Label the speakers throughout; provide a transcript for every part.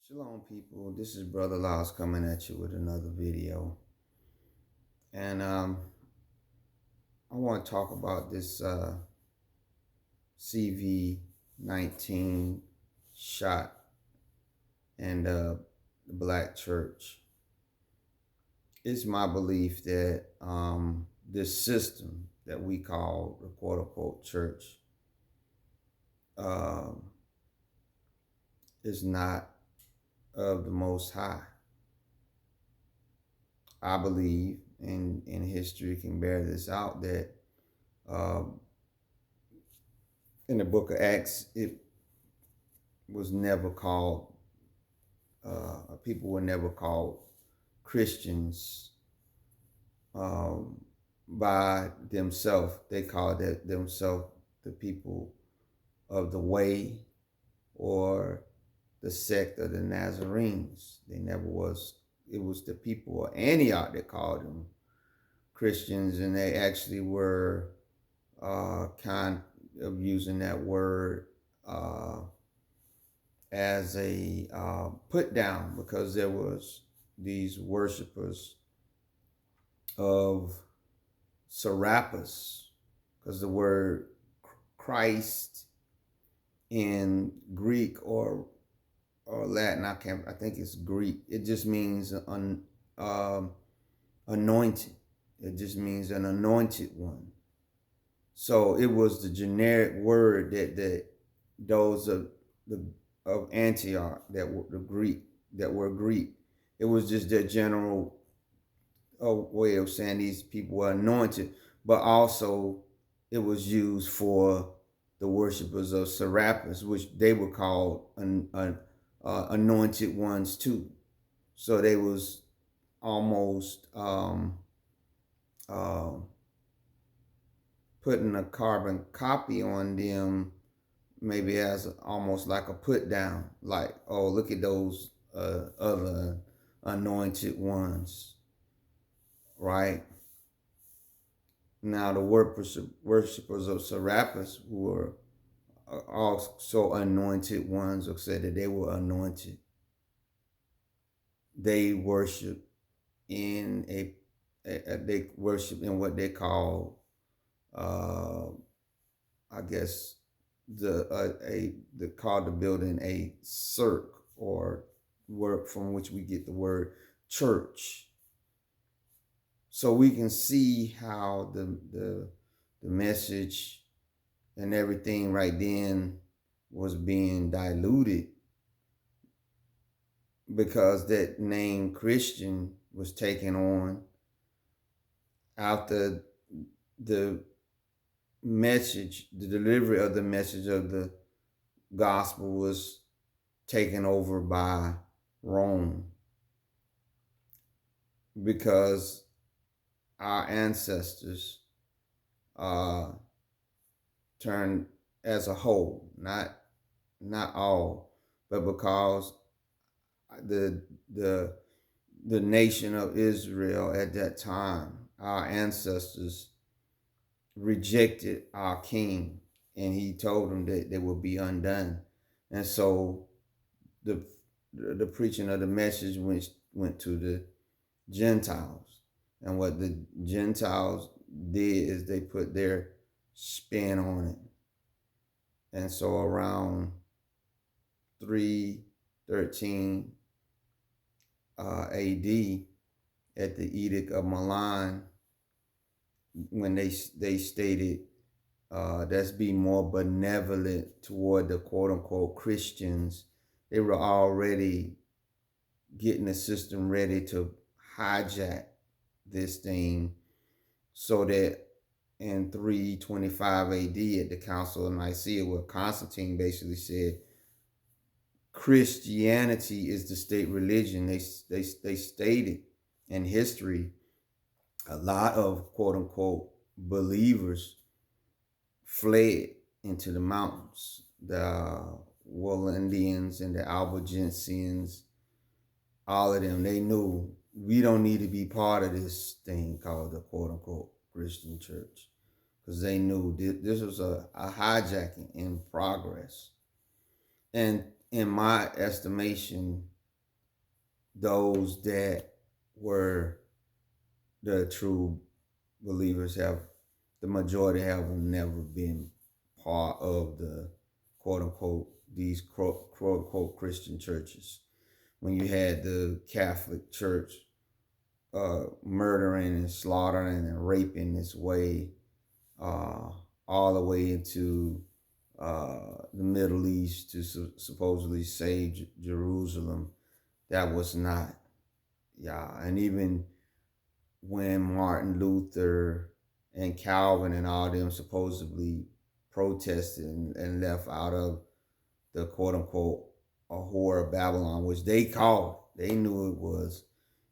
Speaker 1: Shalom, people. This is Brother Laws coming at you with another video. And I want to talk about this CV-19 shot and the black church. It's my belief that this system that we call the quote-unquote church uh, is not of the Most High. I believe, and history can bear this out, that in the book of Acts, it was never called, people were never called Christians by themselves. They called themselves the people of the way or the sect of the Nazarenes. They never was, it was the people of Antioch that called them Christians, and they actually were kind of using that word as a put down, because there was these worshipers of Serapis, because the word Christ in Greek or Latin, I think it's Greek. It just means anointed. It just means an anointed one. So it was the generic word that those of Antioch that were Greek. It was just their general way of saying these people were anointed, but also it was used for the worshipers of Serapis, which they were called anointed ones too. So they was almost putting a carbon copy on them, maybe as almost like a put down, like, oh, look at those other anointed ones, right? Now the worshipers of Serapis, who were also anointed ones, or said that they were anointed, they worship in they worship in what they call, I guess, called the building a cirque, or word from which we get the word church. So we can see how the message and everything right then was being diluted, because that name Christian was taken on after the delivery of the message of the gospel was taken over by Rome, because our ancestors turned, as a whole, not all, but because the nation of Israel at that time, our ancestors rejected our king, and he told them that they would be undone. And so the preaching of the message went to the Gentiles. And what the Gentiles did is they put their spin on it. And so around 313 AD, at the Edict of Milan, when they stated, let's be more benevolent toward the quote-unquote Christians, they were already getting the system ready to hijack this thing, so that in 325 AD, at the Council of Nicaea, where Constantine basically said Christianity is the state religion, they stated in history a lot of quote-unquote believers fled into the mountains. The Wallendians and the Albigensians, all of them, they knew we don't need to be part of this thing called the quote-unquote Christian church, because they knew this was a hijacking in progress. And in my estimation, those that were the true believers have, the majority have never been part of the quote unquote, these quote unquote Christian churches. When you had the Catholic Church murdering and slaughtering and raping its way uh, all the way into the Middle East to supposedly save Jerusalem, that was not, yeah. And even when Martin Luther and Calvin and all them supposedly protested and left out of the quote unquote a whore of Babylon, which they called, they knew it was,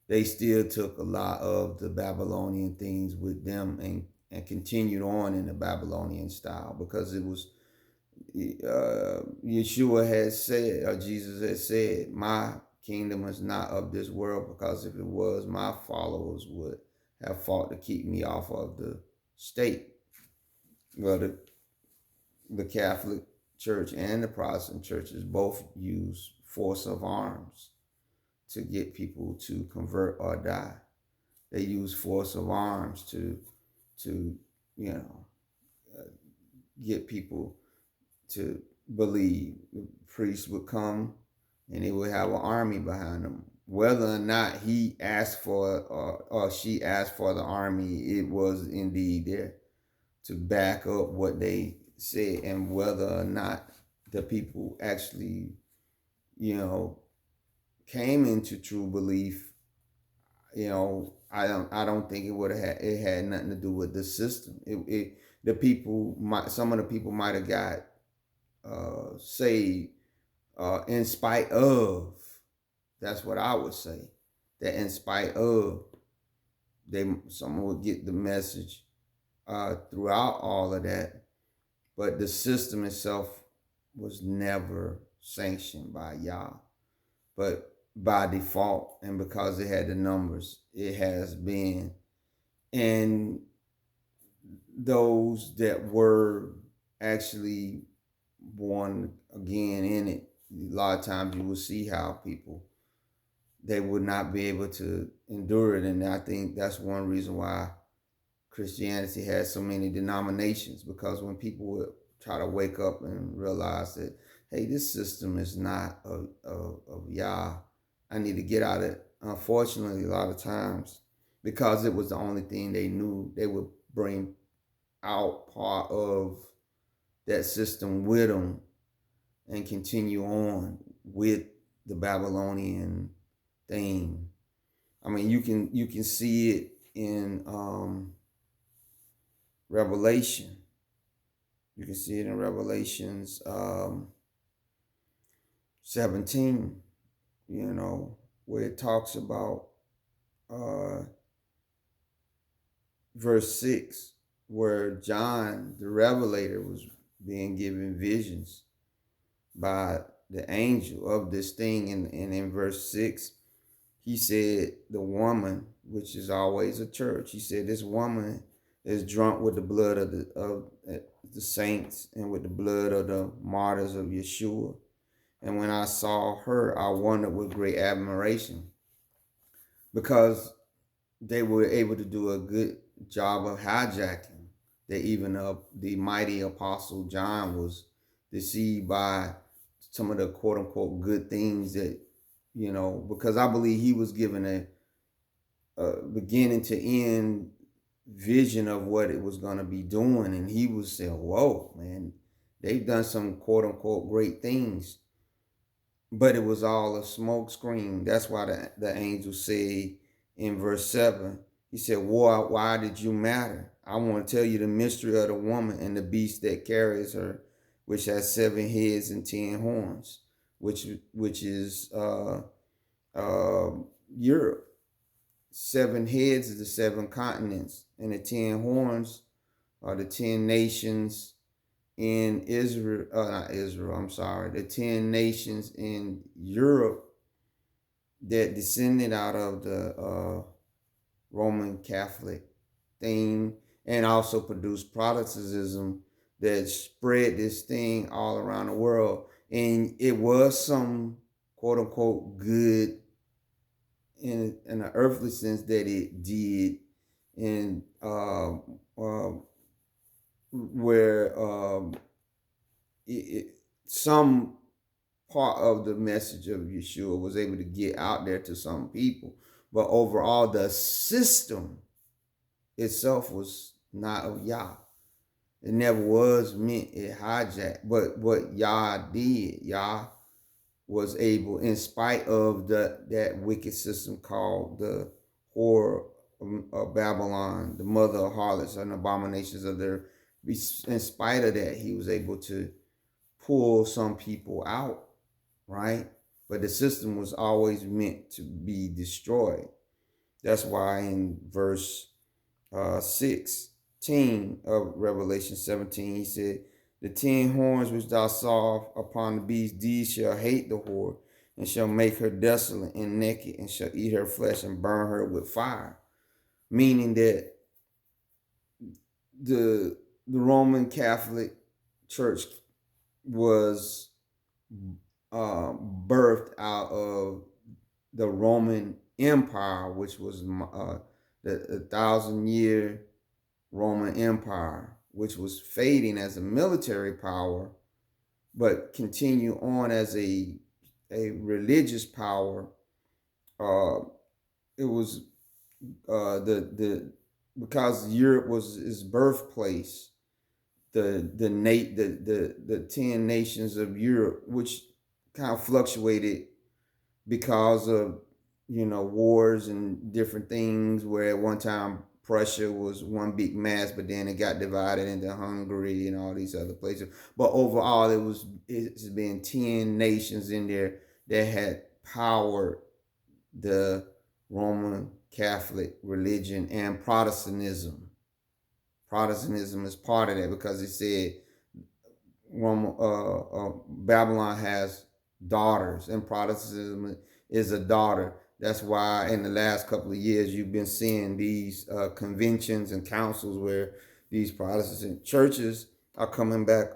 Speaker 1: they still took a lot of the Babylonian things with them and continued on in the Babylonian style, because it was Yeshua has said, or Jesus has said, my kingdom is not of this world, because if it was, my followers would have fought to keep me off of the state. Well, the Catholic Church and the Protestant churches both use force of arms to get people to convert or die. They use force of arms to you know get people to believe. The priest would come and he would have an army behind him. Whether or not he asked for or she asked for the army, it was indeed there to back up what they said. And whether or not the people actually, came into true belief, I don't think it would have it had nothing to do with the system. The people might, some of the people might have got saved in spite of. That's what I would say. That in spite of, someone would get the message throughout all of that, but the system itself was never sanctioned by Yah, but by default, and because it had the numbers, it has been. And those that were actually born again in it, a lot of times you will see how people, they would not be able to endure it. And I think that's one reason why Christianity has so many denominations, because when people would try to wake up and realize that, hey, this system is not of Yah, I need to get out of it. Unfortunately, a lot of times, because it was the only thing they knew, they would bring out part of that system with them and continue on with the Babylonian thing. I mean, you can see it in Revelation. You can see it in Revelations 17, where it talks about verse 6, where John, the Revelator, was being given visions by the angel of this thing. And in verse 6, he said, the woman, which is always a church, he said, this woman is drunk with the blood of the saints and with the blood of the martyrs of Yeshua. And when I saw her, I wondered with great admiration, because they were able to do a good job of hijacking that even the mighty apostle John was deceived by some of the quote unquote good things that, because I believe he was given a beginning to end vision of what it was going to be doing. And he was saying, whoa, man, they've done some quote unquote great things, but it was all a smoke screen. That's why the angel said in verse 7, he said, why did you matter? I want to tell you the mystery of the woman and the beast that carries her, which has 7 heads and 10 horns, which is Europe. 7 heads is the 7 continents, and the 10 horns are the 10 nations in Israel. Not Israel, I'm sorry. The 10 nations in Europe that descended out of the Roman Catholic thing, and also produced Protestantism that spread this thing all around the world. And it was some quote unquote good in an earthly sense that it did, and where it, some part of the message of Yeshua was able to get out there to some people, but overall the system itself was not of Yah. It never was meant it hijacked. But what Yah did, Yah was able, in spite of that wicked system called the whore of Babylon, the mother of harlots and abominations of their, in spite of that, he was able to pull some people out, right? But the system was always meant to be destroyed. That's why in verse 16 of Revelation 17, he said, the 10 horns which thou saw upon the beast, these shall hate the whore, and shall make her desolate and naked, and shall eat her flesh and burn her with fire. Meaning that the Roman Catholic Church was birthed out of the Roman Empire, which was the 1,000-year Roman Empire, which was fading as a military power, but continue on as a religious power. It was the because Europe was his birthplace. The 10 nations of Europe, which kind of fluctuated because of wars and different things, where at one time Prussia was one big mass, but then it got divided into Hungary and all these other places. But overall, it's been 10 nations in there that had powered the Roman Catholic religion and Protestantism. Protestantism is part of that because it said Babylon has daughters, and Protestantism is a daughter. That's why in the last couple of years you've been seeing these conventions and councils where these Protestant churches are coming back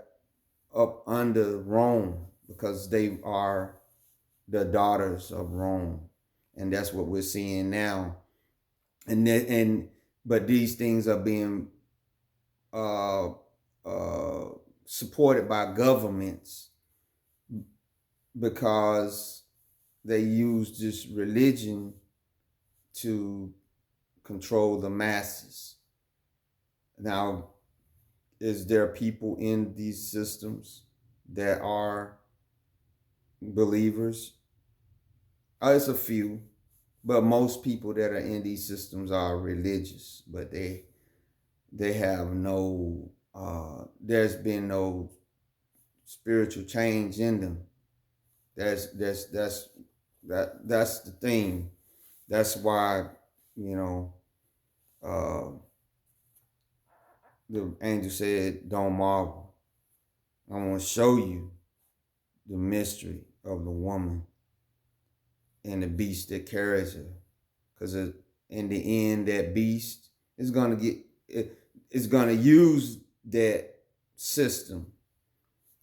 Speaker 1: up under Rome because they are the daughters of Rome, and that's what we're seeing now. But these things are being uh, uh, supported by governments because they use this religion to control the masses. Now, is there people in these systems that are believers? It's a few, but most people that are in these systems are religious, but they have no there's been no spiritual change in them. That's the thing. That's why, you know, uh, the angel said, "Don't marvel. I want to show you the mystery of the woman and the beast that carries her, because in the end, that beast is gonna it's gonna use that system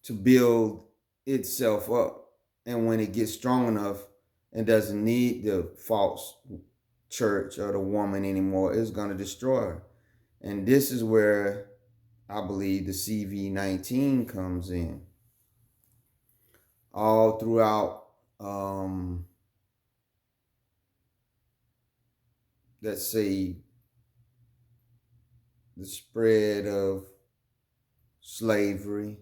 Speaker 1: to build itself up, and when it gets strong enough and doesn't need the false church or the woman anymore, it's gonna destroy her." And this is where I believe the CV-19 comes in. All throughout, let's say, the spread of slavery,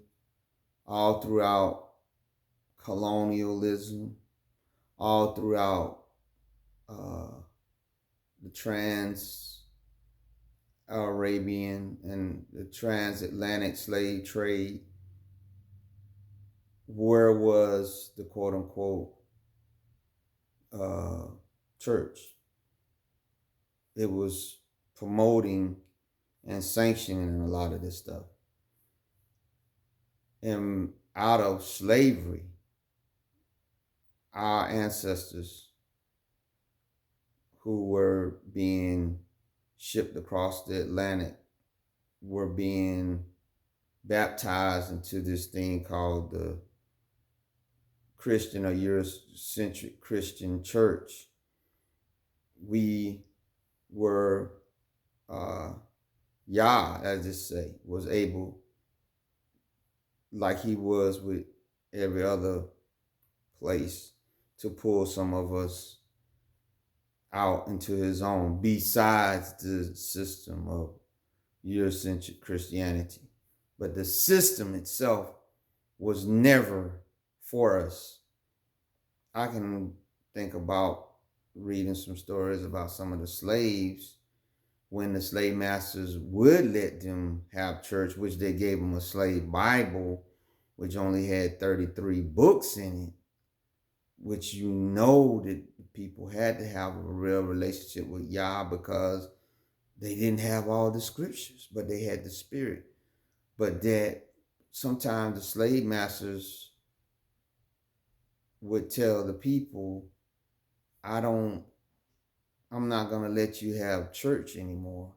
Speaker 1: all throughout colonialism, all throughout the trans-Arabian and the transatlantic slave trade. Where was the quote unquote church? It was promoting and sanctioning a lot of this stuff. And out of slavery, our ancestors who were being shipped across the Atlantic were being baptized into this thing called the Christian or Eurocentric Christian church. we were, Yah, as I say, was able, like he was with every other place, to pull some of us out into his own, besides the system of Eurocentric Christianity. But the system itself was never for us. I can think about reading some stories about some of the slaves when the slave masters would let them have church, which they gave them a slave Bible, which only had 33 books in it, which you know that people had to have a real relationship with Yah because they didn't have all the scriptures, but they had the spirit. But that sometimes the slave masters would tell the people, I don't, I'm not going to let you have church anymore.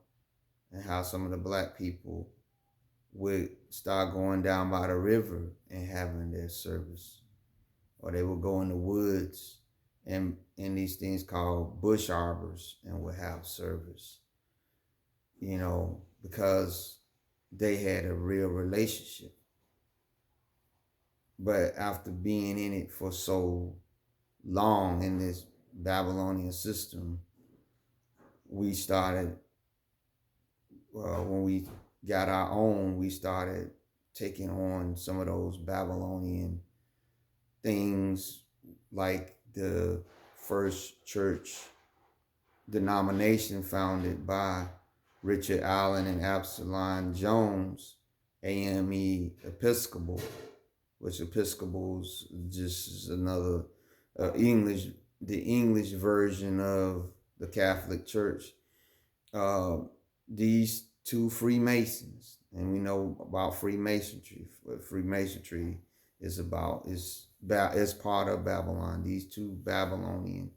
Speaker 1: And how some of the black people would start going down by the river and having their service. Or they would go in the woods and in these things called bush arbors and would have service, because they had a real relationship. But after being in it for so long in this Babylonian system, we started, when we got our own, we started taking on some of those Babylonian things, like the first church denomination founded by Richard Allen and Absalom Jones, AME Episcopal, which Episcopal's just is another the English version of the Catholic Church. These two Freemasons, and we know about Freemasonry. What Freemasonry is about is part of Babylon. These two Babylonian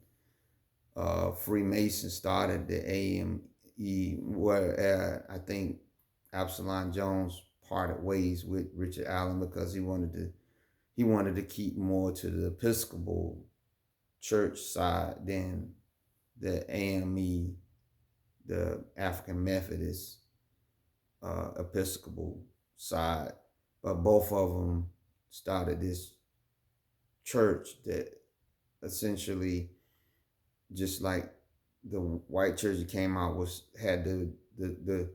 Speaker 1: Freemasons started the AME, where I think Absalom Jones parted ways with Richard Allen because he wanted to keep more to the Episcopal church side than the AME, the African Methodist Episcopal side. But both of them started this church that essentially, just like the white church that came out, had the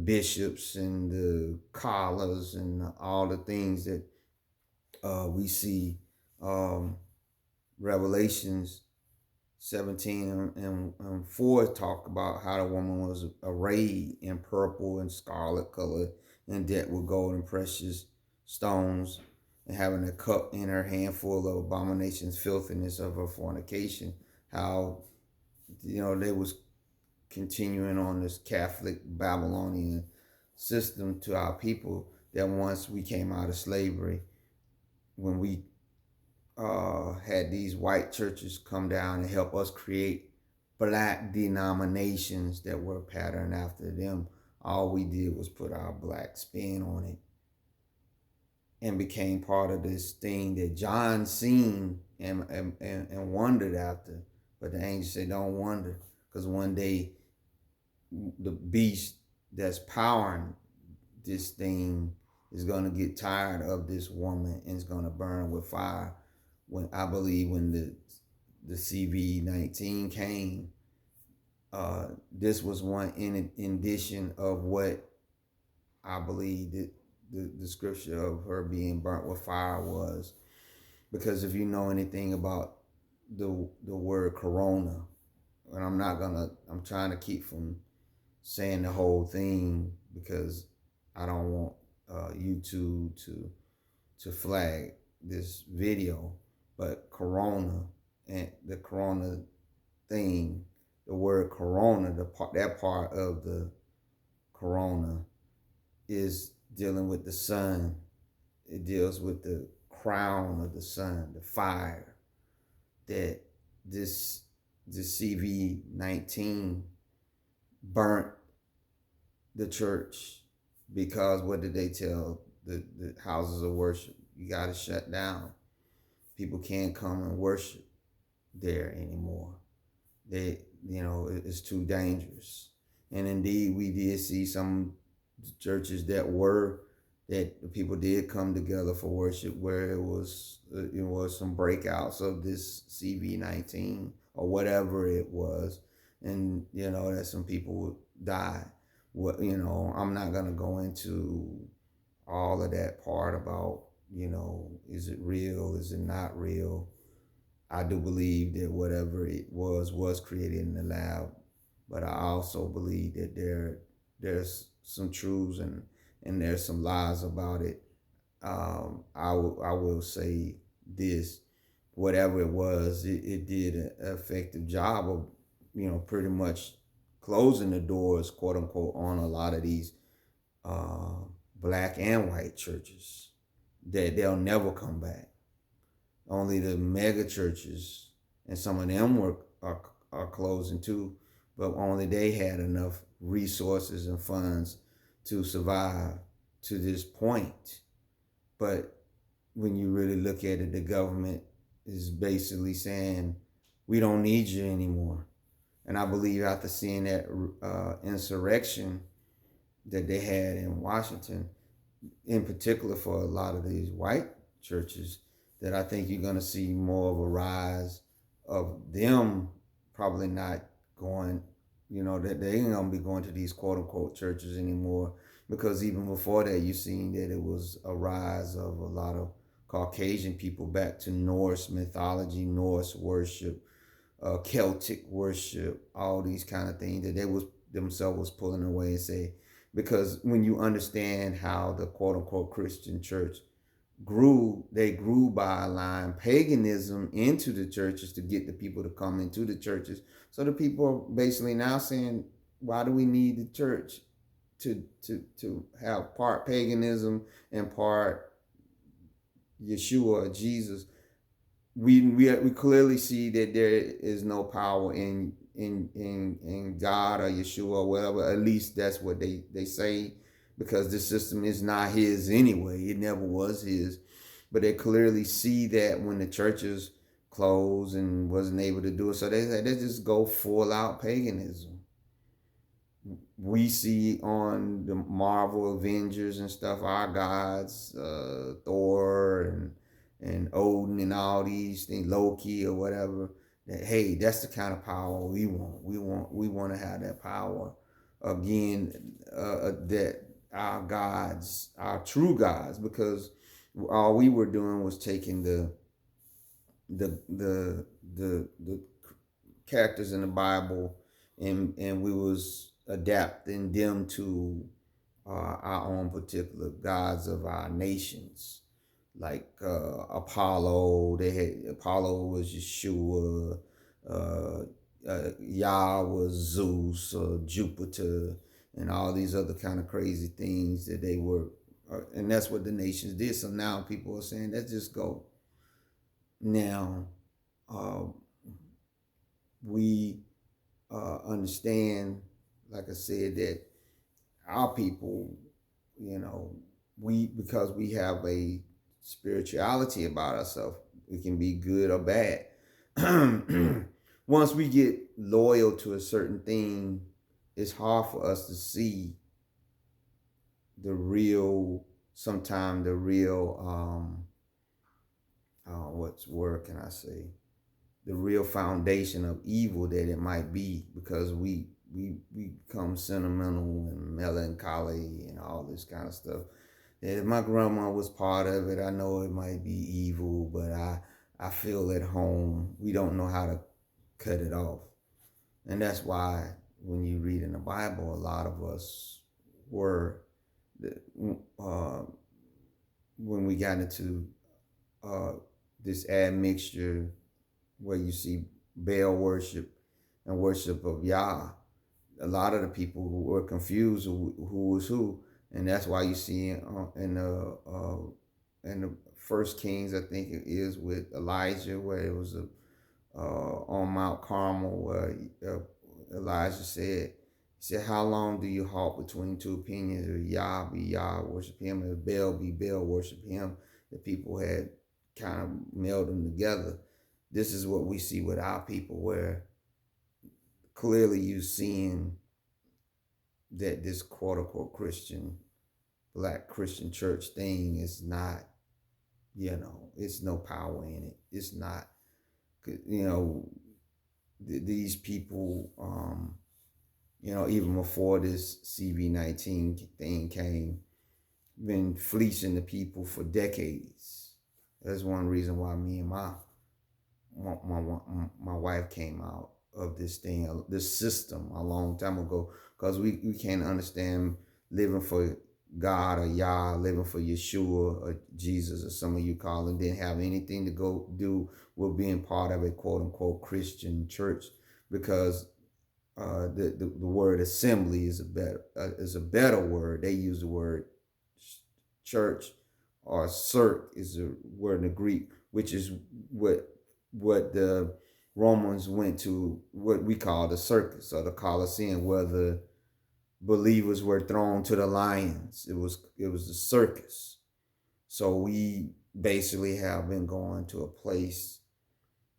Speaker 1: bishops and the collars and all the things that we see, Revelations 17 and 4 talk about how the woman was arrayed in purple and scarlet color and decked with gold and precious stones, and having a cup in her hand full of abominations, filthiness of her fornication. How, they was continuing on this Catholic Babylonian system to our people, that once we came out of slavery, when we had these white churches come down and help us create black denominations that were patterned after them, all we did was put our black spin on it and became part of this thing that John seen and wondered after. But the angel said, don't wonder, because one day the beast that's powering this thing is going to get tired of this woman and is going to burn with fire. When I believe when the CV-19 came, this was one addition of what I believe that the scripture of her being burnt with fire was. Because if you know anything about the word corona, and I'm trying to keep from saying the whole thing because I don't want YouTube to flag this video, but corona and the corona thing, the word corona, that part of the corona is dealing with the sun. It deals with the crown of the sun, the fire that this CV-19 burnt the church. Because what did they tell the houses of worship? You got to shut down. People can't come and worship there anymore. it's too dangerous. And indeed, we did see some churches that the people did come together for worship where it was some breakouts of this CV-19 or whatever it was, and that some people died. What I'm not gonna go into all of that part about is it real, is it not real. I do believe that whatever it was created in the lab, but I also believe that there's some truths and there's some lies about it. I will say this: whatever it was, it did an effective job of pretty much closing the doors, quote unquote, on a lot of these uh, black and white churches that they'll never come back. Only the mega churches, and some of them are closing too, but only they had enough resources and funds to survive to this point. But when you really look at it, the government is basically saying, we don't need you anymore. And I believe after seeing that insurrection that they had in Washington, in particular for a lot of these white churches, that I think you're going to see more of a rise of them probably not going, that they ain't going to be going to these quote unquote churches anymore. Because even before that, you've seen that it was a rise of a lot of Caucasian people back to Norse mythology, Norse worship, Celtic worship, all these kind of things that they was themselves was pulling away and say, because when you understand how the quote unquote Christian church grew, they grew by allowing paganism into the churches to get the people to come into the churches. So the people are basically now saying, why do we need the church to have part paganism and part Yashuah, Jesus? We clearly see that there is no power in God or Yeshua or whatever. At least that's what they say, because this system is not his anyway. It never was his. But they clearly see that when the churches closed and wasn't able to do it, so they just go full out paganism. We see on the Marvel Avengers and stuff, our gods, Thor and Odin and all these things, Loki or whatever. That hey, that's the kind of power we want. We want to have that power again. That our gods, our true gods, because all we were doing was taking the characters in the Bible and we was adapting them to our own particular gods of our nations, like Apollo. They had Apollo was Yeshua, Yah was Zeus, Jupiter, and all these other kind of crazy things that they were, and that's what the nations did. So now people are saying, let's just go. Now, we understand, like I said, that our people, because we have a spirituality about ourselves, it can be good or bad. Once we get loyal to a certain thing, it's hard for us to see the real, sometimes the real, what's word can I say? The real foundation of evil that it might be, because we become sentimental and melancholy and all this kind of stuff. If my grandma was part of it, I know it might be evil, but I feel at home. We don't know how to cut it off. And that's why when you read in the Bible, a lot of us were, when we got into this admixture where you see Baal worship and worship of Yah, a lot of the people who were confused who was who, and that's why you see in the First Kings, I think it is, with Elijah, where it was on Mount Carmel, where Elijah said, he said, how long do you halt between two opinions? If Yah be Yah, worship him, if Baal be Baal, worship him. The people had kind of melded them together. This is what we see with our people, where clearly you seeing that this quote unquote Christian, black Christian church thing is not, it's no power in it. It's not, you know, these people, even before this CV-19 thing came, been fleecing the people for decades. That's one reason why me and my wife came out of this thing, this system a long time ago, because we can't understand living for God or Yah, living for Yashuah or Jesus or some of you call it, didn't have anything to go do with being part of a quote unquote Christian church, because the word assembly is a better word. They use the word church, or circ is a word in the Greek, which is what the Romans went to, what we call the circus or the Colosseum, where the believers were thrown to the lions. It was the circus. So we basically have been going to a place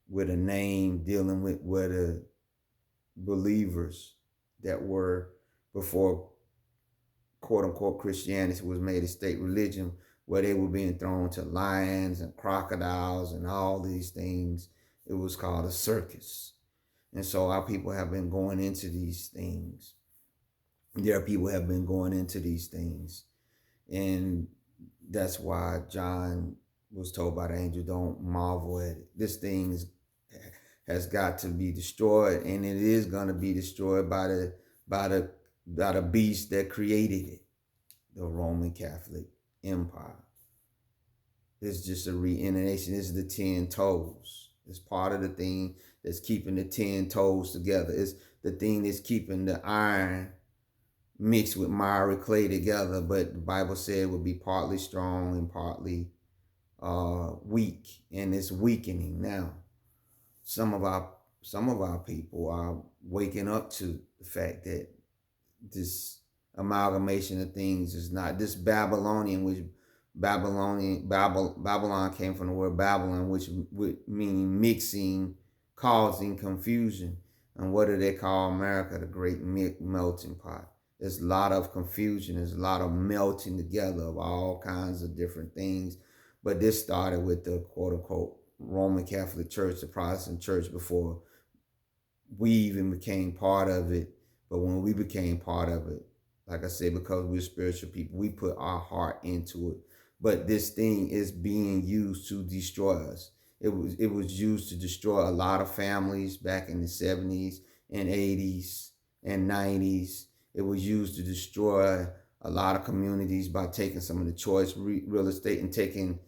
Speaker 1: with a name dealing with where the believers that were before quote unquote Christianity was made a state religion, where they were being thrown to lions and crocodiles and all these things. It was called a circus. And so our people have been going into these things. Their people have been going into these things. And that's why John was told by the angel, don't marvel at it. This thing has got to be destroyed, and it is going to be destroyed by the beast that created it, the Roman Catholic Empire. It's just a reincarnation. This is the 10 toes. It's part of the thing that's keeping the 10 toes together. It's the thing that's keeping the iron mixed with miry clay together. But the Bible said it would be partly strong and partly weak, and it's weakening now. Some of our people are waking up to the fact that this amalgamation of things is not this Babylonian, which Babylon came from the word Babylon, which meaning mixing, causing confusion. And what do they call America? The great melting pot. There's a lot of confusion. There's a lot of melting together of all kinds of different things. But this started with the quote unquote Roman Catholic Church, the Protestant church, before we even became part of it. But when we became part of it, like I said, because we're spiritual people, we put our heart into it. But this thing is being used to destroy us. It was used to destroy a lot of families back in the 70s and 80s and 90s. It was used to destroy a lot of communities by taking some of the choice real estate and taking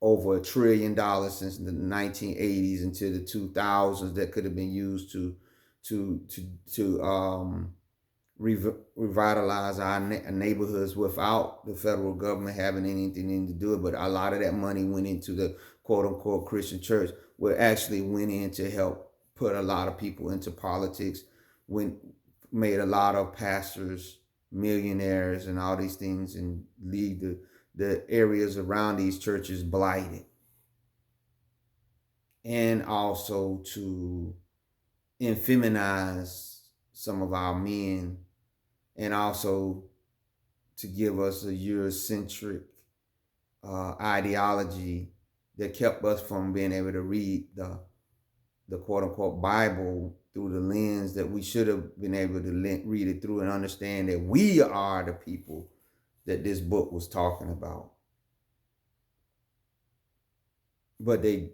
Speaker 1: over $1 trillion since the 1980s into the 2000s that could have been used to revitalize our neighborhoods without the federal government having anything to do it. But a lot of that money went into the quote unquote Christian church, where actually went in to help put a lot of people into politics, made a lot of pastors millionaires and all these things, and leave the areas around these churches blighted. And also to feminize some of our men, and also to give us a Eurocentric ideology that kept us from being able to read the quote unquote Bible through the lens that we should have been able to read it through, and understand that we are the people that this book was talking about. But the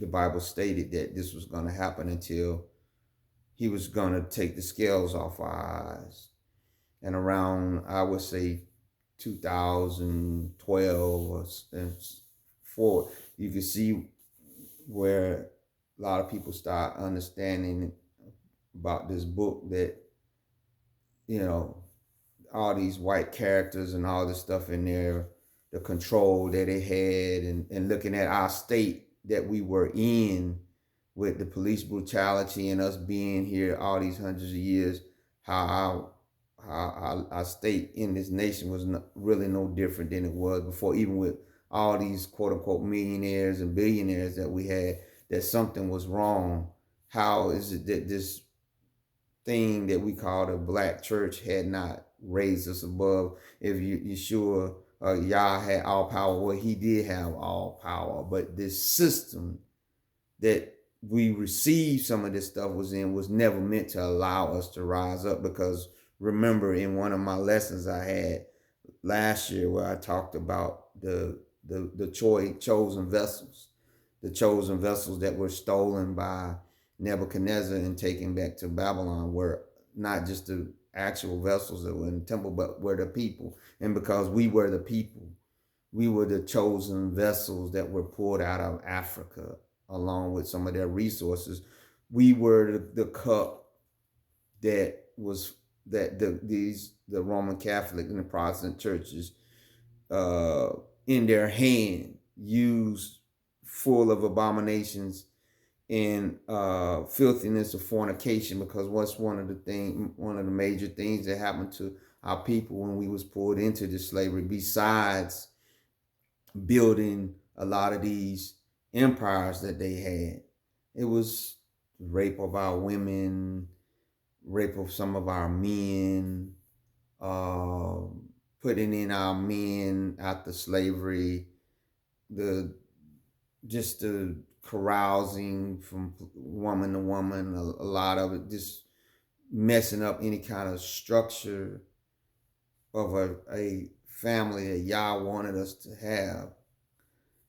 Speaker 1: Bible stated that this was going to happen until he was going to take the scales off our eyes. And around, I would say, 2012 or forward, you can see where a lot of people start understanding about this book, that, all these white characters and all this stuff in there, the control that they had, and looking at our state that we were in with the police brutality and us being here all these hundreds of years, how our state in this nation was really no different than it was before, even with all these quote unquote millionaires and billionaires that we had, that something was wrong. How is it that this thing that we call the black church had not raised us above. If Yeshua Yah had all power, well, he did have all power, but this system that we received some of this stuff was never meant to allow us to rise up. Because remember, in one of my lessons I had last year, where I talked about the chosen vessels that were stolen by Nebuchadnezzar and taken back to Babylon, were not just the actual vessels that were in the temple, but were the people. And because we were the people, we were the chosen vessels that were pulled out of Africa along with some of their resources. We were the cup that was that the Roman Catholic and the Protestant churches uh, in their hand used, full of abominations and filthiness of fornication. Because what's one of the major things that happened to our people when we was pulled into this slavery, besides building a lot of these empires that they had, it was rape of our women, rape of some of our men, uh, putting in our men after slavery, the just the carousing from woman to woman, a lot of it just messing up any kind of structure of a family that Yah wanted us to have.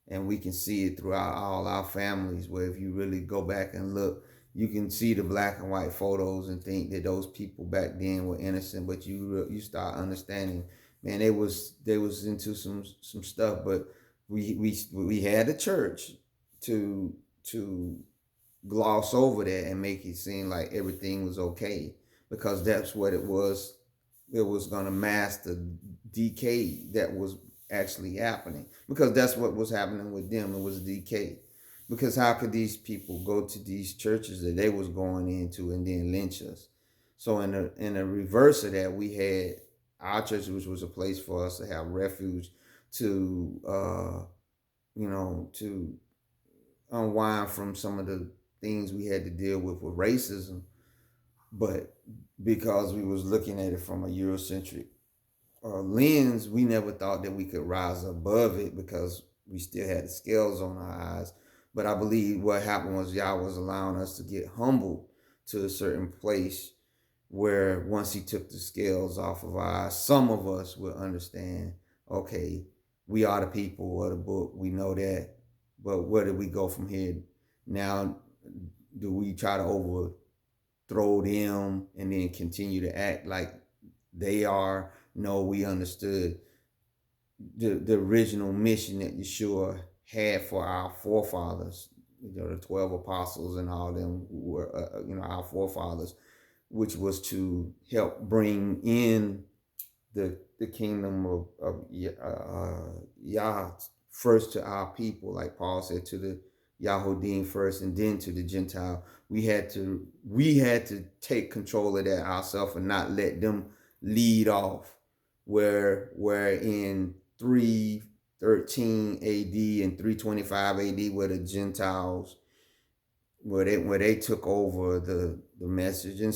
Speaker 1: And we can see it throughout all our families, where if you really go back and look, you can see the black and white photos and think that those people back then were innocent. But you start understanding, man, they was into some stuff. But we had the church to gloss over that and make it seem like everything was okay, because that's what it was. It was going to mask the decay that was actually happening, because that's what was happening with them. It was decay. Because how could these people go to these churches that they was going into and then lynch us? So in the reverse of that, we had our church, which was a place for us to have refuge, to to unwind from some of the things we had to deal with racism. But because we was looking at it from a Eurocentric lens, we never thought that we could rise above it, because we still had the scales on our eyes. But I believe what happened was Yah was allowing us to get humbled to a certain place, where once he took the scales off of our eyes, some of us will understand, okay, we are the people of the book. We know that. But where do we go from here? Now, do we try to overthrow them and then continue to act like they are? No, we understood the original mission that Yeshua had for our forefathers, the 12 apostles and all them who were, our forefathers, which was to help bring in the kingdom of Yah first to our people, like Paul said, to the Yahudim first and then to the Gentile. We had to take control of that ourselves and not let them lead off. Where in 313 AD and 325 AD, where the Gentiles, where they took over the message. And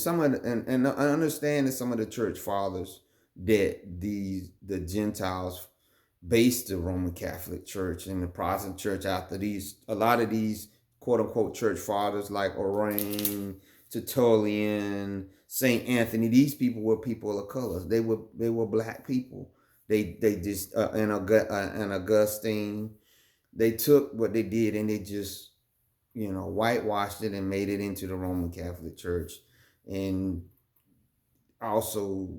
Speaker 1: and I understand that some of the church fathers, that the Gentiles based the Roman Catholic Church and the Protestant Church after a lot of these quote unquote church fathers like Origen, Tertullian, Saint Anthony. These people were people of color. They were black people. They just and Augustine. They took what they did and they just whitewashed it and made it into the Roman Catholic Church. And also,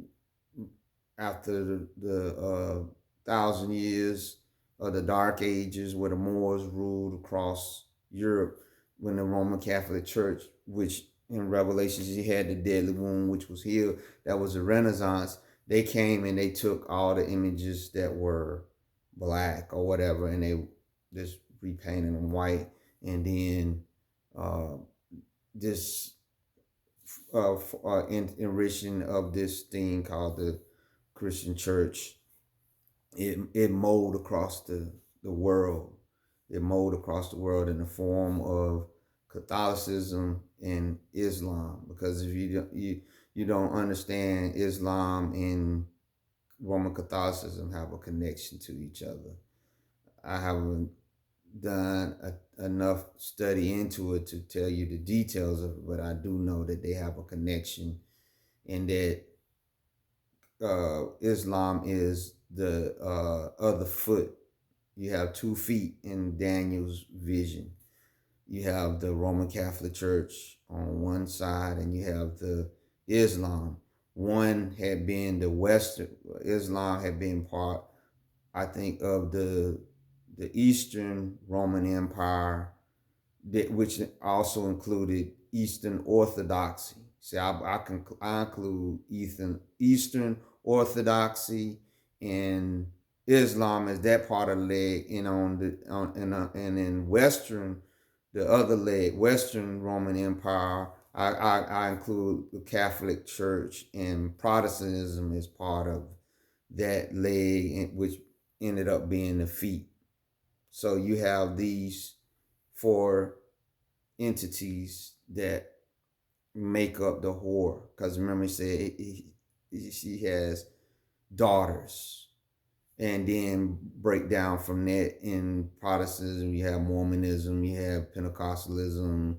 Speaker 1: after the 1,000 years of the Dark Ages, where the Moors ruled across Europe, when the Roman Catholic Church, which in Revelations he had the deadly wound which was healed, that was the Renaissance. They came and they took all the images that were black or whatever, and they just repainted them white, and then this enriching of this thing called the Christian Church. It molded across the world. It molded across the world in the form of Catholicism and Islam, because if you don't understand, Islam and Roman Catholicism have a connection to each other. I haven't done enough study into it to tell you the details of it, but I do know that they have a connection, and that Islam is the other foot. You have 2 feet in Daniel's vision. You have the Roman Catholic Church on one side, and you have the Islam. One had been the Western, Islam had been part, I think, of the Eastern Roman Empire, that which also included Eastern Orthodoxy. See, I include Eastern Orthodoxy and Islam as that part of the leg, and on the on and in Western, the other leg, Western Roman Empire, I include the Catholic Church and Protestantism as part of that leg, which ended up being the feet. So you have these four entities that make up the whore. Because remember, he said she has daughters. And then break down from that in Protestantism, you have Mormonism, you have Pentecostalism,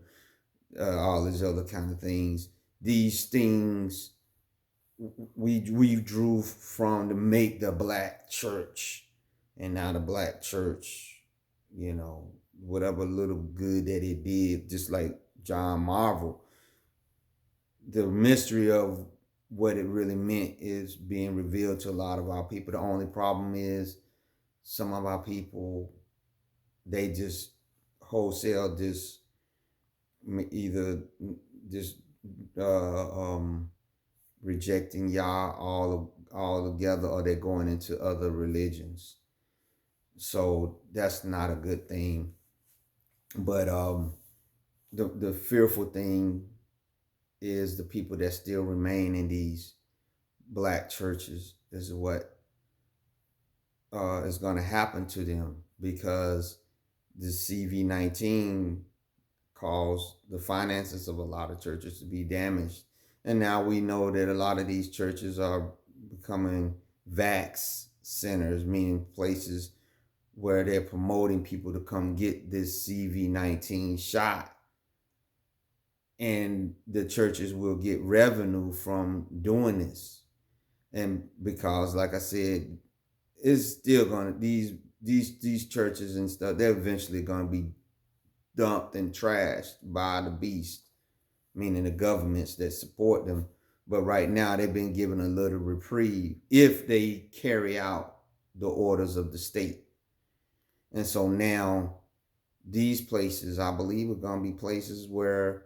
Speaker 1: all these other kind of things. These things we drew from to make the black church, and now the black church, whatever little good that it did, just like John Marvel, the mystery of what it really meant is being revealed to a lot of our people. The only problem is some of our people, they just wholesale just either just rejecting Yah all together, or they're going into other religions. So that's not a good thing. But the fearful thing is the people that still remain in these black churches is what is going to happen to them, because the CV-19 caused the finances of a lot of churches to be damaged. And now we know that a lot of these churches are becoming vax centers, meaning places where they're promoting people to come get this CV-19 shot. And the churches will get revenue from doing this. And because, like I said, it's still gonna, these churches and stuff, they're eventually gonna be dumped and trashed by the beast, meaning the governments that support them. But right now they've been given a little reprieve if they carry out the orders of the state. And so now these places, I believe, are going to be places where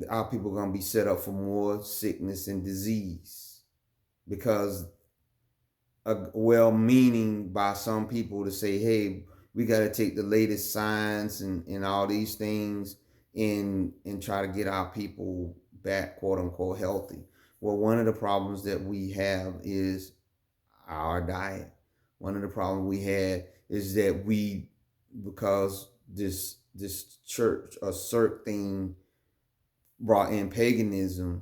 Speaker 1: our people are going to be set up for more sickness and disease, because well-meaning by some people to say, hey, we got to take the latest science and all these things and try to get our people back, quote unquote, healthy. Well, one of the problems that we have is our diet. One of the problems we had is that because this church or cert thing brought in paganism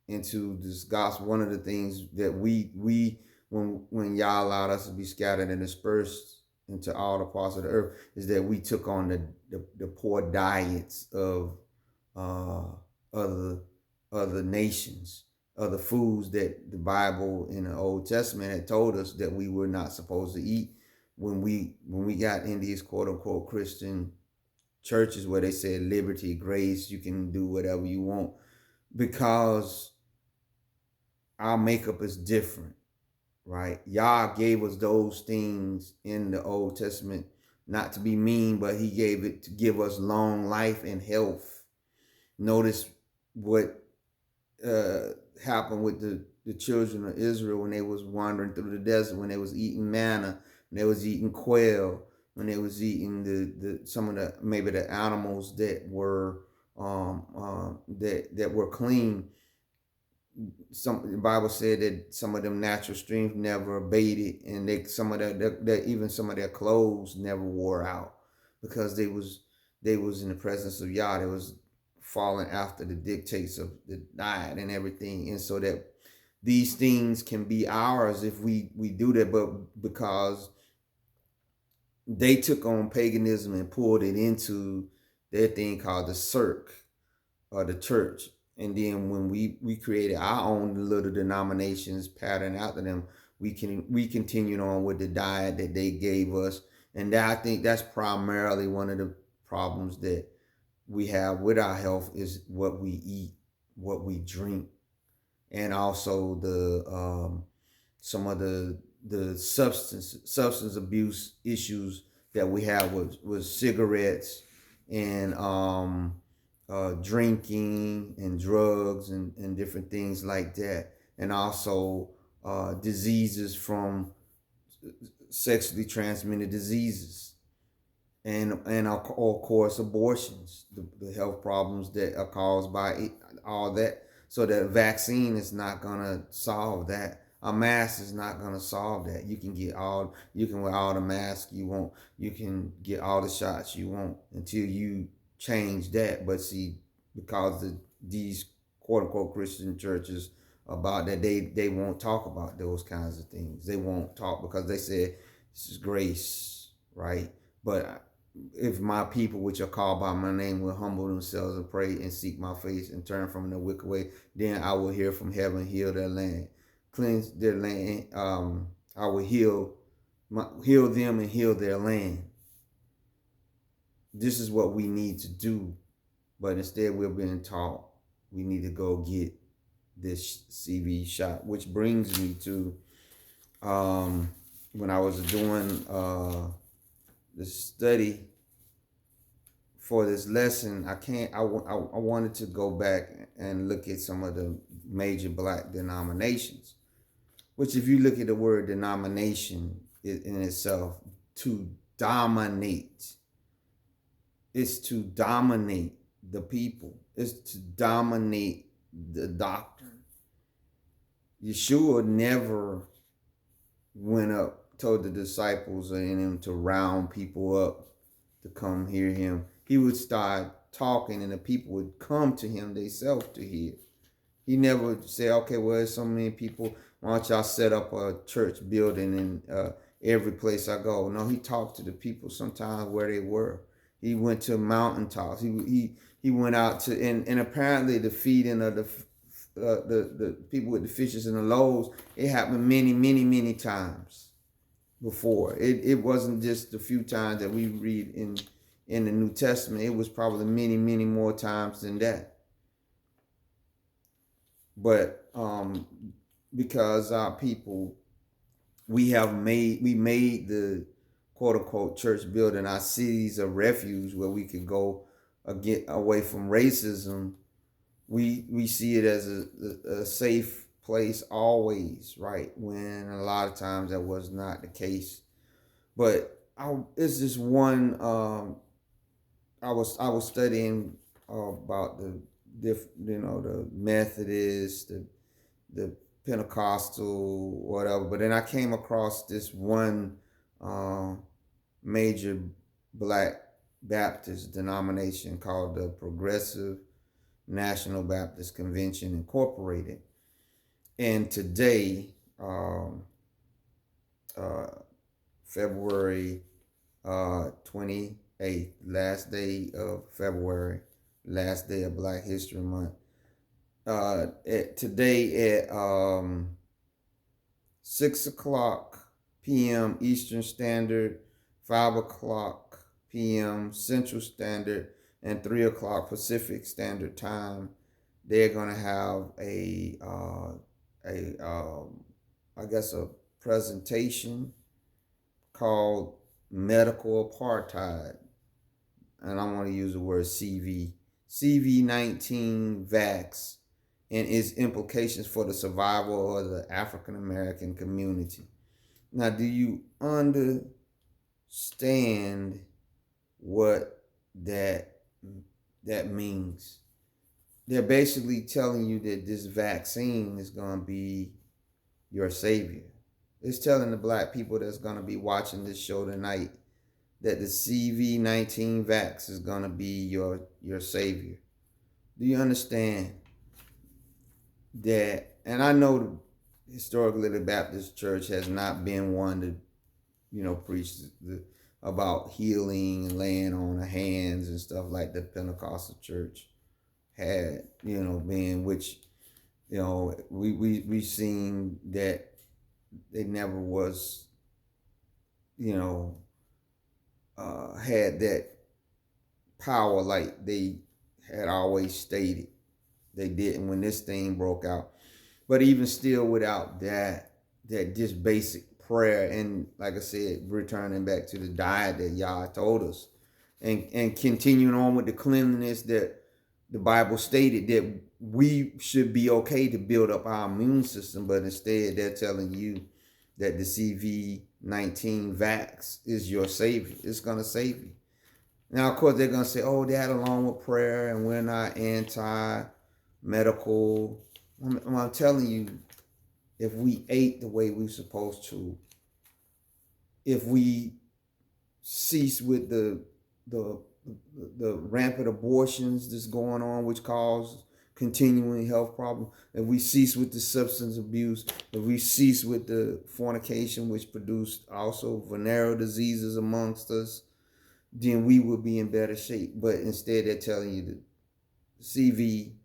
Speaker 1: into this gospel. One of the things that we when Yah allowed us to be scattered and dispersed into all the parts of the earth, is that we took on the poor diets of other nations, other foods that the Bible in the Old Testament had told us that we were not supposed to eat. When we got in these quote unquote Christian churches where they said liberty, grace, you can do whatever you want, because our makeup is different, right? Yah gave us those things in the Old Testament, not to be mean, but he gave it to give us long life and health. Notice what happened with the children of Israel when they was wandering through the desert, when they was eating manna, when they was eating quail, when they was eating the some of the maybe the animals that were that were clean. The Bible said that some of them natural streams never abated, and some of their even some of their clothes never wore out, because they was in the presence of Yah. They was following after the dictates of the diet and everything. And so that these things can be ours if we do that, but because they took on paganism and pulled it into their thing called the cirque or the church. And then when we created our own little denominations pattern after them, we continued on with the diet that they gave us. And that, I think that's primarily one of the problems that we have with our health is what we eat, what we drink, and also the some of the substance abuse issues that we have with cigarettes and drinking and drugs and different things like that, and also diseases from sexually transmitted diseases and of course abortions, the health problems that are caused by all that. So the vaccine is not gonna solve that. A mask is not gonna solve that. You can wear all the masks you want, you can get all the shots you want until you change that. But see, because these quote unquote Christian churches about that, they won't talk about those kinds of things. They won't talk because they said this is grace, right? But if my people which are called by my name will humble themselves and pray and seek my face and turn from their wicked way, then I will hear from heaven, heal their land, cleanse their land. I will heal them and heal their land. This is what we need to do, but instead we're being taught we need to go get this CV shot, which brings me to when I was doing the study for this lesson. I wanted to go back and look at some of the major black denominations, which if you look at the word denomination in itself, to dominate, it's to dominate the people, it's to dominate the doctrine. Yeshua never went up, told the disciples and them to round people up to come hear him. He would start talking and the people would come to him themselves to hear. He never said, okay, well, there's so many people, why don't y'all set up a church building in every place I go? No, he talked to the people sometimes where they were. He went to mountaintops. He went out to, and apparently the feeding of the people with the fishes and the loaves, it happened many times before. It wasn't just a few times that we read in the New Testament. It was probably many more times than that. But because our people, we made the quote unquote church building our cities of refuge where we could go get away from racism. We see it as a safe place always, right? When a lot of times that was not the case. But it's just one. I was studying about the Methodist, the Pentecostal, whatever. But then I came across this one major black Baptist denomination called the Progressive National Baptist Convention Incorporated. And today, February 28th, last day of February, last day of Black History Month. Today at 6 o'clock p.m. Eastern Standard, 5 o'clock p.m. Central Standard, and 3 o'clock Pacific Standard Time, they're gonna have a presentation called Medical Apartheid, and I want to use the word CV19 Vax, and its implications for the survival of the African American community. Now, do you understand what that means? They're basically telling you that this vaccine is going to be your savior. It's telling the black people that's going to be watching this show tonight that the CV-19 vax is gonna be your savior. Do you understand that? And I know historically the Baptist Church has not been one to, preach about healing and laying on of hands and stuff like the Pentecostal church had, been, which, we seen that they never was, had that power like they had always stated they didn't when this thing broke out. But even still, without that just basic prayer, and like I said, returning back to the diet that Yah told us, and continuing on with the cleanliness that the Bible stated that we should be okay to build up our immune system, but instead they're telling you that the CV-19 vax is your savior. It's gonna save you. Now, of course, they're gonna say, "Oh, that along with prayer, and we're not anti-medical." I'm telling you, if we ate the way we're supposed to, if we cease with the rampant abortions that's going on, which cause continuing health problems, if we cease with the substance abuse, if we cease with the fornication, which produced also venereal diseases amongst us, then we will be in better shape. But instead, they're telling you the CV,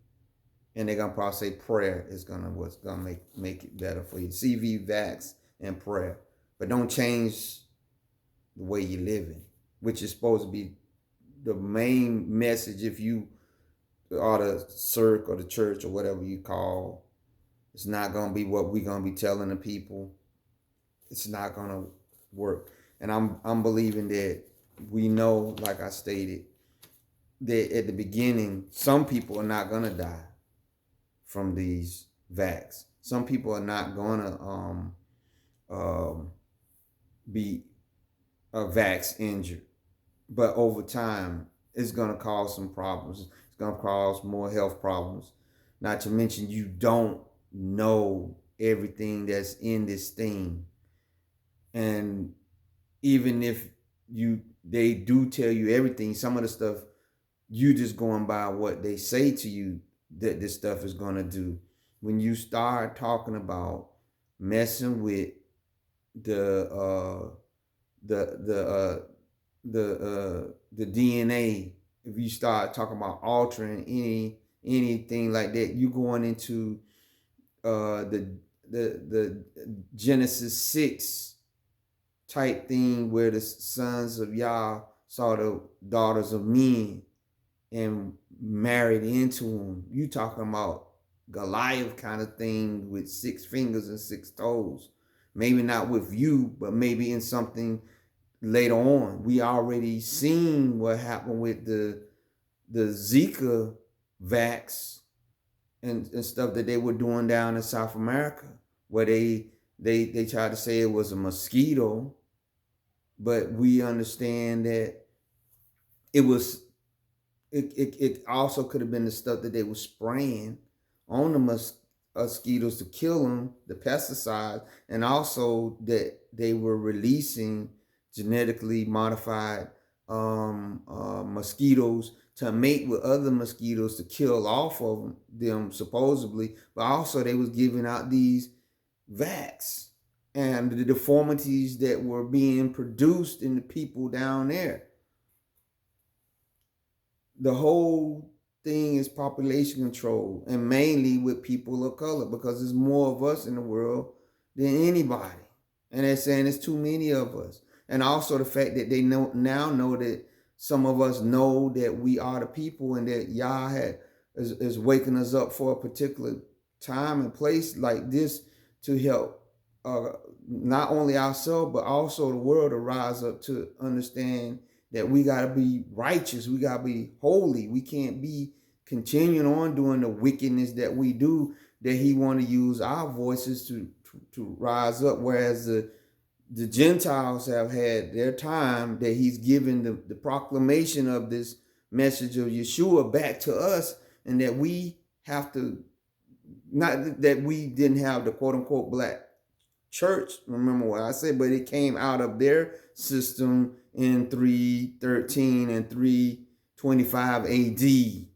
Speaker 1: and they're gonna probably say prayer is what's gonna make it better for you. CV, vax, and prayer, but don't change the way you're living, which is supposed to be the main message. If you are the circ or the church or whatever you call, it's not gonna be what we're gonna be telling the people. It's not gonna work. And I'm believing that we know, like I stated, that at the beginning, some people are not gonna die from these vax. Some people are not gonna be vax injured, but over time, it's gonna cause some problems. It's gonna cause more health problems. Not to mention, you don't know everything that's in this thing, and even if they do tell you everything, some of the stuff you just going by what they say to you that this stuff is gonna do. When you start talking about messing with the the the uh the DNA, if you start talking about altering anything like that, you going into the Genesis 6 type thing where the sons of Yah saw the daughters of men and married into them. You talking about Goliath kind of thing with 6 fingers and 6 toes. Maybe not with you, but maybe in something later on. We already seen what happened with the Zika vax and stuff that they were doing down in South America, where they tried to say it was a mosquito, but we understand that it was it also could have been the stuff that they were spraying on the mosquitoes to kill them, the pesticides, and also that they were releasing genetically modified mosquitoes to mate with other mosquitoes to kill off of them supposedly, but also they was giving out these vax and the deformities that were being produced in the people down there. The whole thing is population control, and mainly with people of color, because there's more of us in the world than anybody, and they're saying it's too many of us. And also the fact that they now know that some of us know that we are the people, and that Yah is waking us up for a particular time and place like this to help not only ourselves but also the world to rise up to understand that we got to be righteous, we got to be holy. We can't be continuing on doing the wickedness that we do, that he want to use our voices to rise up, whereas the Gentiles have had their time, that he's given the proclamation of this message of Yashuah back to us, and that we have to, not that we didn't have the quote unquote black church, remember what I said, but it came out of their system in 313 and 325 AD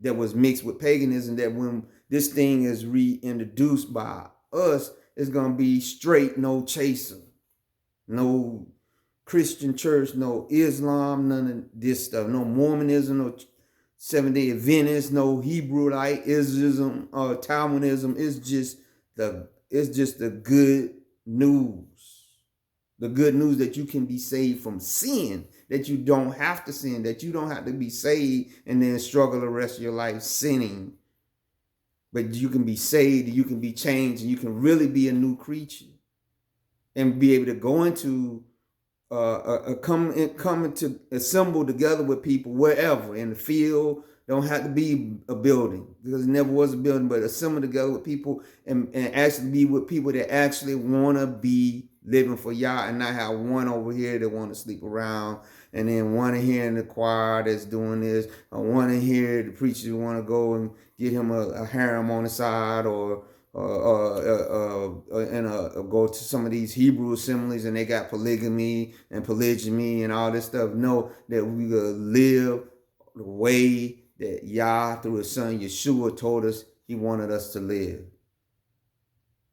Speaker 1: that was mixed with paganism, that when this thing is reintroduced by us, it's going to be straight, no chaser, no Christian church, no Islam, none of this stuff, no Mormonism, no Seventh-day Adventists, no Hebraite Islam or Talmudism. It's just the good news. The good news that you can be saved from sin, that you don't have to sin, that you don't have to be saved and then struggle the rest of your life sinning. But you can be saved, you can be changed, and you can really be a new creature and be able to go into come to assemble together with people wherever, in the field. Don't have to be a building, because it never was a building, but assemble together with people and actually be with people that actually want to be living for Yah, and not have one over here that want to sleep around, and then one hear in the choir that's doing this, or one to hear the preacher want to go and get him a harem on the side, or go to some of these Hebrew assemblies and they got polygamy and polygyny and all this stuff. Know that we will live the way that Yah through his son Yashuah told us he wanted us to live,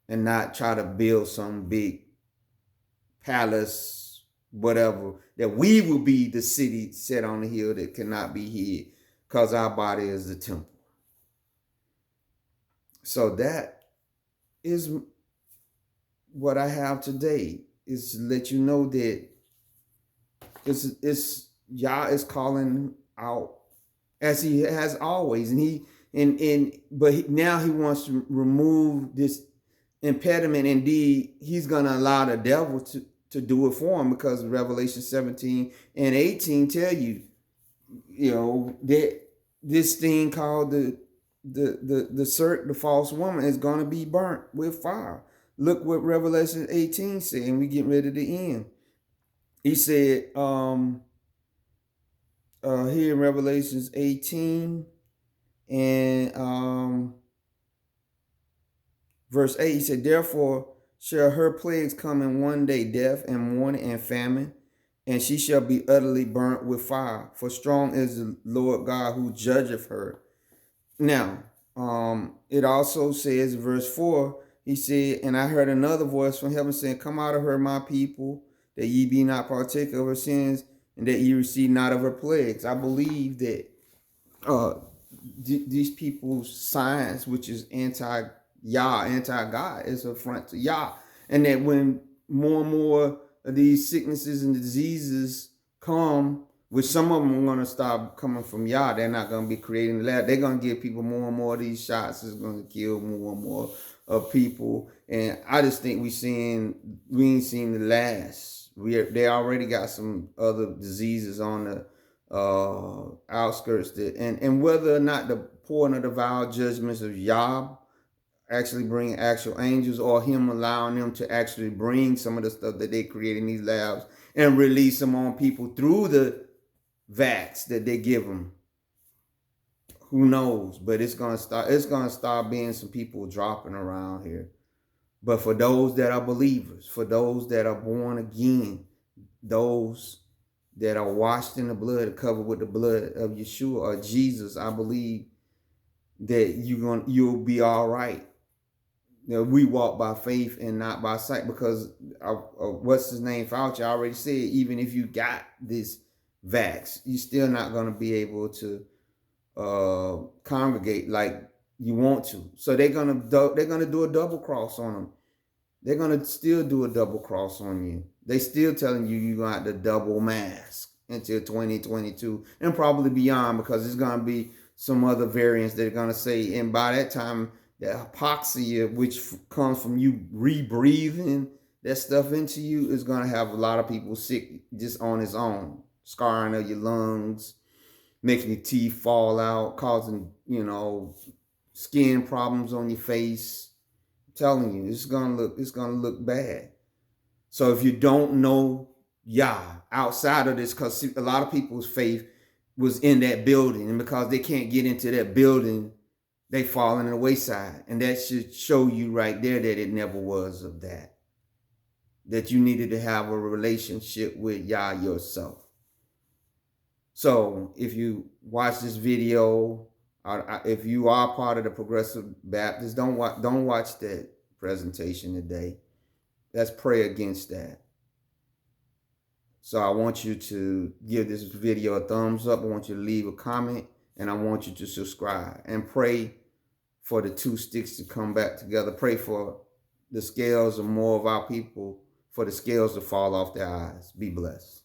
Speaker 1: and not try to build some big palace, whatever, that we will be the city set on the hill that cannot be hid, because our body is the temple. So that is what I have today, is to let you know that it's Yah is calling out, as he has always, but now he wants to remove this impediment. Indeed, he's going to allow the devil to do it for him, because Revelation 17 and 18 tell you, that this thing called the false woman is going to be burnt with fire. Look what Revelation 18 said, and we get ready to end. He said, here in Revelations 18 and verse 8, he said, therefore shall her plagues come in one day, death and mourning and famine, and she shall be utterly burnt with fire. For strong is the Lord God who judgeth her. Now, it also says, verse 4, he said, and I heard another voice from heaven saying, come out of her, my people, that ye be not partaker of her sins, and that ye receive not of her plagues. I believe that these people's science, which is anti-Yah, anti-God, is a front to Yah. And that when more and more of these sicknesses and diseases come, which some of them are going to stop coming from Yah, they're not going to be creating the lab. They're going to give people more and more of these shots. It's going to kill more and more of people. And I just think we ain't seen the last. They already got some other diseases on the outskirts and whether or not the pouring of the vile judgments of Yah actually bring actual angels, or him allowing them to actually bring some of the stuff that they create in these labs and release them on people through the vax that they give them. Who knows? But it's gonna start being some people dropping around here. But for those that are believers, for those that are born again, those that are washed in the blood, covered with the blood of Yeshua or Jesus, I believe that you'll be all right. We walk by faith and not by sight, because what's his name, Fauci already said, even if you got this vax, you're still not going to be able to congregate like you want to. So they're gonna do a double cross on them. They're gonna still do a double cross on you. They still telling you gonna have to double mask until 2022 and probably beyond, because it's gonna be some other variants that are gonna say, and by that time the hypoxia, which comes from you rebreathing that stuff into you, is gonna have a lot of people sick just on its own, scarring of your lungs, making your teeth fall out, causing skin problems on your face. I'm telling you, it's gonna look bad. So if you don't know Yah outside of this, because a lot of people's faith was in that building, and because they can't get into that building, they fall in the wayside. And that should show you right there that it never was of that. that you needed to have a relationship with Yah yourself. So if you watch this video, if you are part of the Progressive Baptist, don't watch that presentation today. Let's pray against that. So I want you to give this video a thumbs up. I want you to leave a comment, and I want you to subscribe and pray for the two sticks to come back together. Pray for the scales of more of our people, for the scales to fall off their eyes. Be blessed.